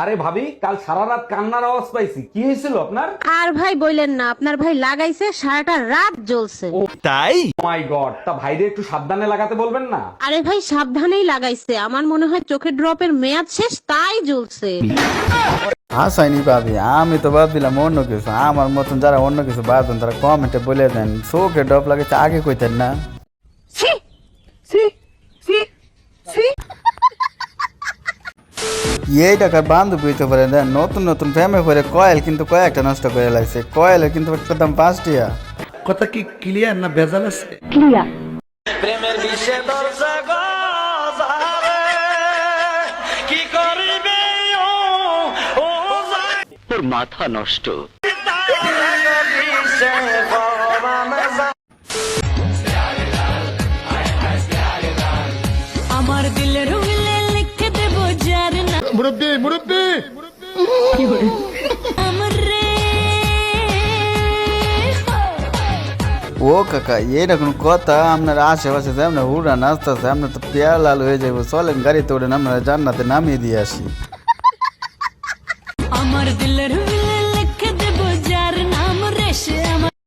আরে ভাবি, কাল সারা রাত কান্নার আওয়াজ পাইছি, কি হয়েছিল আপনার? আর ভাই বললেন না, আপনার ভাই লাগাইছে সারাটা রাত জ্বলছে। তাই মাই গড, তা ভাইরে একটু সাবধানে লাগাতে বলবেন না? আরে ভাই সাবধানেই লাগাইছে, আমার মনে হয় চোখের ড্রপের মেয়াদ শেষ তাই জ্বলছে। হাসাইনি ভাবি, আমি তো ভাবছিলাম অন্য কিছু। আমার মতন যারা অন্য কিছু ভাববেন তারা কমেন্টে বলে দেন চোখে ডপ লাগেছে, আগে কইতেন না। এই টাকার বান্ধব হইতে পারে দেন, নতুন নতুন প্রেমে করে কয়েল কিন্তু কয়েকটা নষ্ট করে লাগছে। কয়েলের কিন্তু একটা দাম 5 টাকা। কথা কি ক্লিয়ার না ভেজাল আছে? আমার দিলের উইলে লিখে দেব যার না মুরব্বি মুরব্বি আমার রে। ও কাকা, এইটা কোন কথা? আপনার আশেপাশে যে আপনার উড়া নাচতেছে, আপনার তো পেয়ার লাল হয়ে যাবো। চলেন গাড়িতে ওঠেন, আপনারা জান্নাতে নামিয়ে দিয়ে আসি। আমার দিলের